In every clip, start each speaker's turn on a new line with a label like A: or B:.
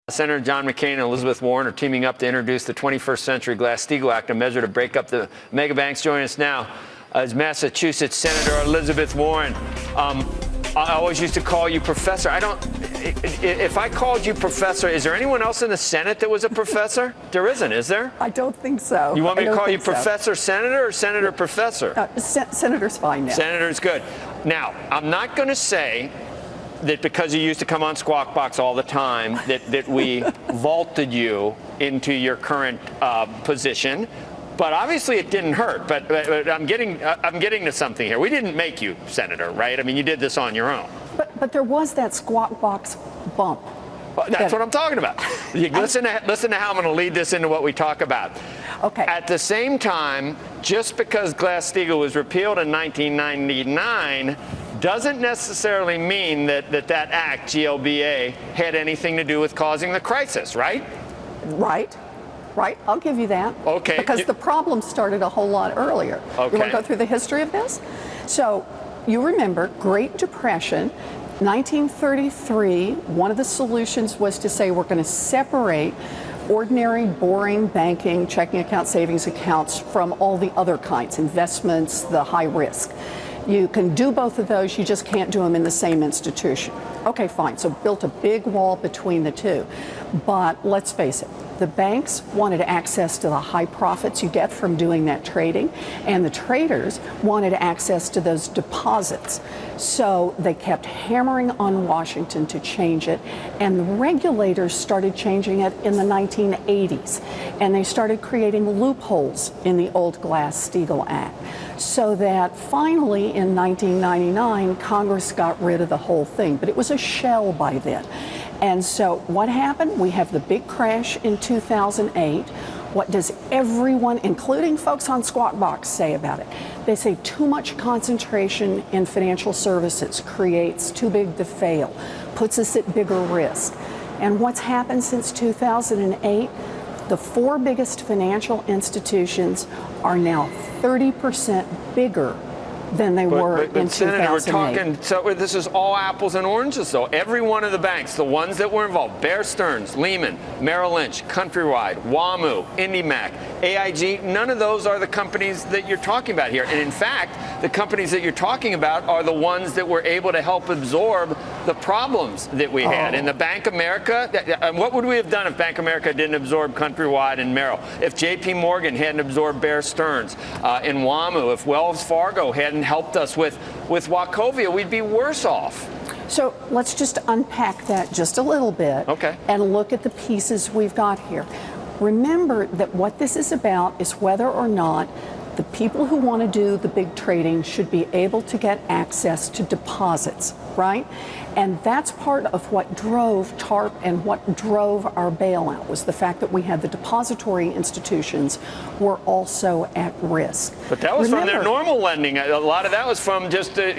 A: Senator John McCain and Elizabeth Warren are teaming up to introduce the 21st Century Glass-Steagall Act, a measure to break up the mega banks. Joining us now is Massachusetts Senator Elizabeth Warren. I always used to call you professor. If I called you professor, is there anyone else in the Senate that was a professor? There isn't, is there?
B: I don't think so.
A: You want me to call you professor senator or senator professor?
B: Senator's fine now.
A: Senator's good. Now, I'm not going to say that because you used to come on Squawk Box all the time, that we vaulted you into your current position. But obviously it didn't hurt. But I'm getting to something here. We didn't make you senator, right? I mean, you did this on your own.
B: But there was that Squawk Box bump.
A: Well, that's what I'm talking about. Listen to how I'm going to lead this into what we talk about.
B: Okay.
A: At the same time, just because Glass-Steagall was repealed in 1999 doesn't necessarily mean that act, GLBA, had anything to do with causing the crisis, right?
B: Right. I'll give you that.
A: Okay.
B: Because the problem started a whole lot earlier.
A: Okay.
B: You want to go through the history of this? So you remember Great Depression, 1933, one of the solutions was to say we're going to separate ordinary, boring banking, checking account, savings accounts from all the other kinds, investments, the high risk. You can do both of those, you just can't do them in the same institution. Okay, fine, so built a big wall between the two. But let's face it, the banks wanted access to the high profits you get from doing that trading, and the traders wanted access to those deposits. So they kept hammering on Washington to change it, and the regulators started changing it in the 1980s, and they started creating loopholes in the old Glass-Steagall Act. So that finally in 1999, Congress got rid of the whole thing, but it was a shell by then. And so what happened? We have the big crash in 2008. What does everyone, including folks on Squawk Box, say about it? They say too much concentration in financial services creates too big to fail, puts us at bigger risk. And what's happened since 2008? The four biggest financial institutions are now 30% bigger than they were in 2008.
A: Senator, we're talking, so this is all apples and oranges, though. Every one of the banks, the ones that were involved, Bear Stearns, Lehman, Merrill Lynch, Countrywide, WAMU, IndyMac, AIG, none of those are the companies that you're talking about here. And in fact, the companies that you're talking about are the ones that were able to help absorb the problems that we had. And the Bank of America, what would we have done if Bank of America didn't absorb Countrywide and Merrill? If JP Morgan hadn't absorbed Bear Stearns and WAMU, if Wells Fargo hadn't helped us with Wachovia, we'd be worse off.
B: So let's just unpack that just a little bit.
A: Okay.
B: And look at the pieces we've got here. Remember that what this is about is whether or not the people who want to do the big trading should be able to get access to deposits, right? And that's part of what drove TARP and what drove our bailout, was the fact that we had the depository institutions were also at risk.
A: But that was from their normal lending. A lot of that was from just the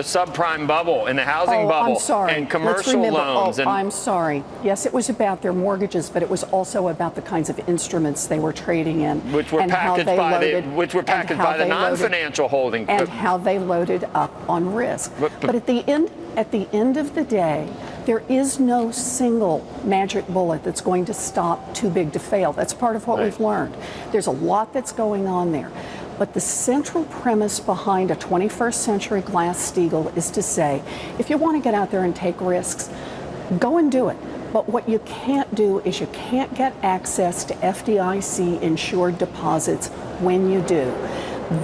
A: subprime bubble and the housing bubble.
B: I'm sorry.
A: And commercial loans.
B: I'm sorry. Yes, it was about their mortgages, but it was also about the kinds of instruments they were trading in,
A: which were packaged by the non-financial holding,
B: and how they loaded up on risk. But at the end of the day, there is no single magic bullet that's going to stop too big to fail. That's part of what we've learned. There's a lot that's going on there. But the central premise behind a 21st century Glass-Steagall is to say, if you want to get out there and take risks, go and do it. But what you can't do is you can't get access to FDIC-insured deposits when you do.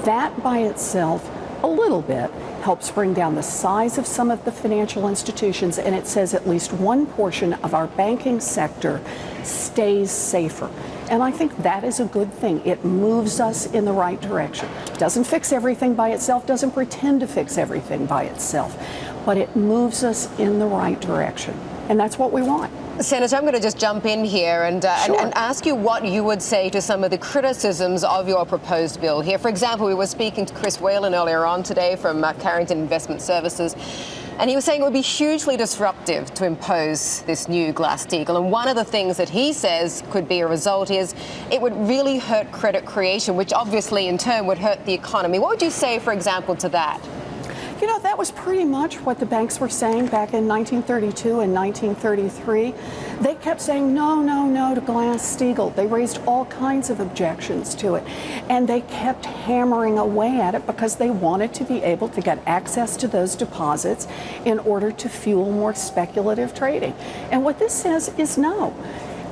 B: That by itself, a little bit, helps bring down the size of some of the financial institutions, and it says at least one portion of our banking sector stays safer. And I think that is a good thing. It moves us in the right direction. Doesn't fix everything by itself, doesn't pretend to fix everything by itself, but it moves us in the right direction. And that's what we want.
C: Senator, I'm going to just jump in here and ask you what you would say to some of the criticisms of your proposed bill here. For example, we were speaking to Chris Whalen earlier on today from Carrington Investment Services, and he was saying it would be hugely disruptive to impose this new Glass-Steagall. And one of the things that he says could be a result is it would really hurt credit creation, which obviously in turn would hurt the economy. What would you say, for example, to that?
B: You know, that was pretty much what the banks were saying back in 1932 and 1933. They kept saying no, no, no to Glass-Steagall. They raised all kinds of objections to it. And they kept hammering away at it because they wanted to be able to get access to those deposits in order to fuel more speculative trading. And what this says is no.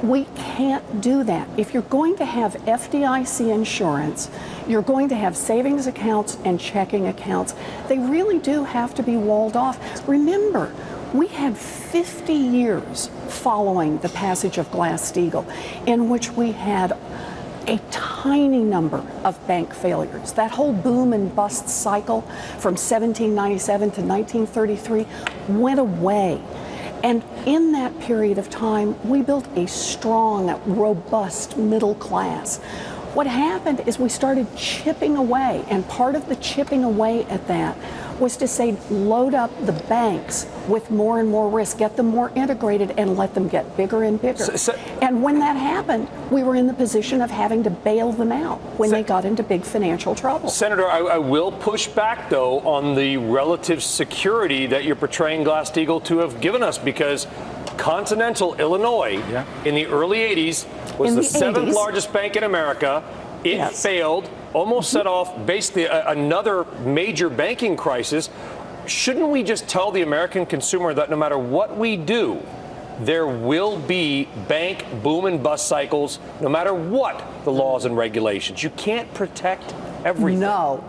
B: We can't do that. If you're going to have FDIC insurance, you're going to have savings accounts and checking accounts. They really do have to be walled off. Remember, we had 50 years following the passage of Glass-Steagall in which we had a tiny number of bank failures. That whole boom and bust cycle from 1797 to 1933 went away. And in that period of time, we built a strong, robust middle class. What happened is we started chipping away, and part of the chipping away at that was to say, load up the banks with more and more risk, get them more integrated, and let them get bigger and bigger. And when that happened, we were in the position of having to bail them out when they got into big financial trouble.
D: Senator, I will push back, though, on the relative security that you're portraying Glass-Steagall to have given us, because Continental Illinois in the early 80s was the seventh largest bank in America. It failed, almost set off basically another major banking crisis. Shouldn't we just tell the American consumer that no matter what we do, there will be bank boom and bust cycles, no matter what the laws and regulations? You can't protect everything.
B: No,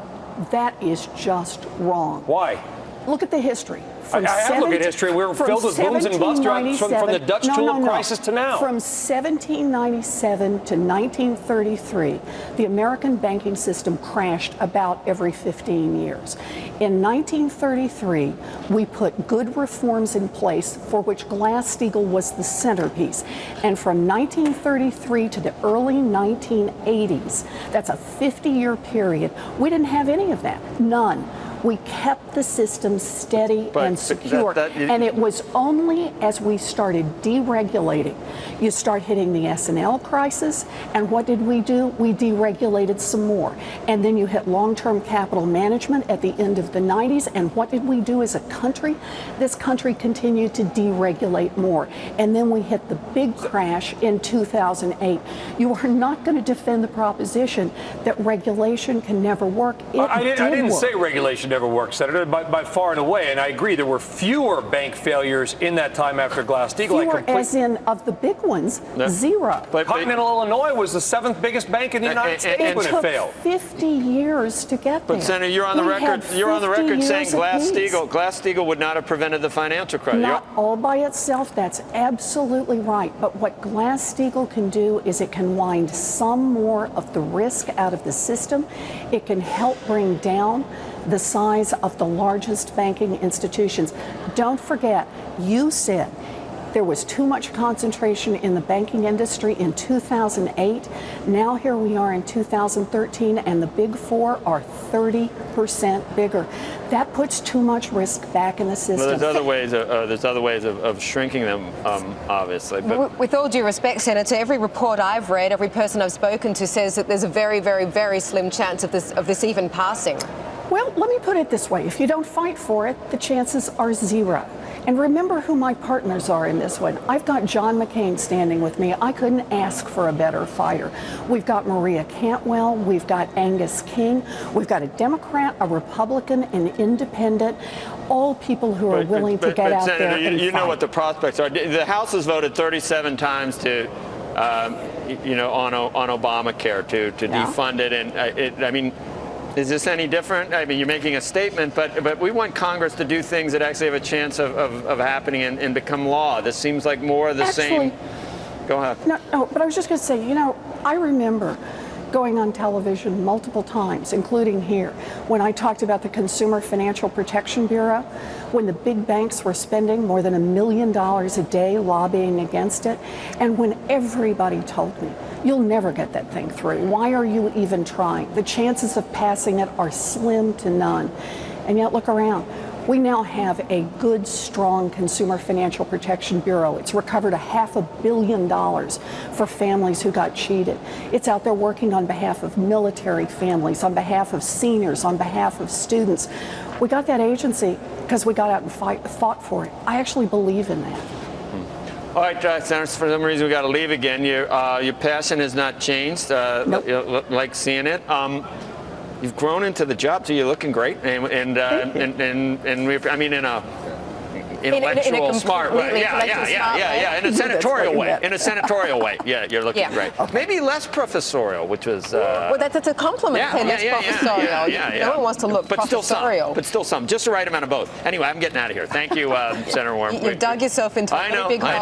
B: that is just wrong.
D: Why?
B: Look at the history.
D: I have looked at history. We're filled with booms and busts from the Dutch tulip crisis to now.
B: From 1797 to 1933, the American banking system crashed about every 15 years. In 1933, we put good reforms in place for which Glass-Steagall was the centerpiece. And from 1933 to the early 1980s, that's a 50-year period, we didn't have any of that. None. We kept the system steady and secure. And it was only as we started deregulating, you start hitting the S&L crisis, and what did we do? We deregulated some more. And then you hit long-term capital management at the end of the 90s, and what did we do as a country? This country continued to deregulate more. And then we hit the big crash in 2008. You are not going to defend the proposition that regulation can never work.
D: I didn't say regulation never worked, Senator, by far and away. And I agree, there were fewer bank failures in that time after Glass-Steagall.
B: Fewer, as in, of the big ones, zero.
D: But Continental Illinois was the seventh biggest bank in the United States when it failed.
B: It took 50 years to get there.
A: But Senator, you're on the record. You're on the record saying Glass-Steagall would not have prevented the financial crisis.
B: Not all by itself. That's absolutely right. But what Glass-Steagall can do is it can wind some more of the risk out of the system. It can help bring down the size of the largest banking institutions. Don't forget, you said there was too much concentration in the banking industry in 2008. Now here we are in 2013, and the big four are 30% bigger. That puts too much risk back in the system.
A: Well, there's other ways of shrinking them, obviously. But
C: with all due respect, Senator, every report I've read, every person I've spoken to says that there's a very, very, very slim chance of this even passing.
B: Well, let me put it this way. If you don't fight for it, the chances are zero. And remember who my partners are in this one. I've got John McCain standing with me. I couldn't ask for a better fighter. We've got Maria Cantwell. We've got Angus King. We've got a Democrat, a Republican, an independent, all people who are willing to get out
A: Senator,
B: there and
A: you
B: fight.
A: know what the prospects are. The House has voted 37 times to, on Obamacare to defund it. And I mean, is this any different? I mean, you're making a statement, but we want Congress to do things that actually have a chance of happening and become law. This seems like more of the same. Go ahead.
B: No, but I was just going to say, I remember going on television multiple times, including here, when I talked about the Consumer Financial Protection Bureau, when the big banks were spending more than $1 million a day lobbying against it, and when everybody told me, you'll never get that thing through. Why are you even trying? The chances of passing it are slim to none. And yet, look around. We now have a good, strong Consumer Financial Protection Bureau. It's recovered $500 million for families who got cheated. It's out there working on behalf of military families, on behalf of seniors, on behalf of students. We got that agency because we got out and fought for it. I actually believe in that.
A: All right, Senator, for some reason we got to leave again. Your passion has not changed.
B: Nope.
A: You like seeing it. You've grown into the job, so you're looking great, and I mean in a intellectual, smart way. Yeah. In a senatorial way. In a senatorial way. Yeah, you're looking great.
B: Okay.
A: Maybe less professorial, which was.
C: Well, that's a compliment. Less professorial. No one wants to look professorial.
A: But still some. Just the right amount of both. Anyway, I'm getting out of here. Thank you, Senator Warren.
C: You've dug yourself into a big hole.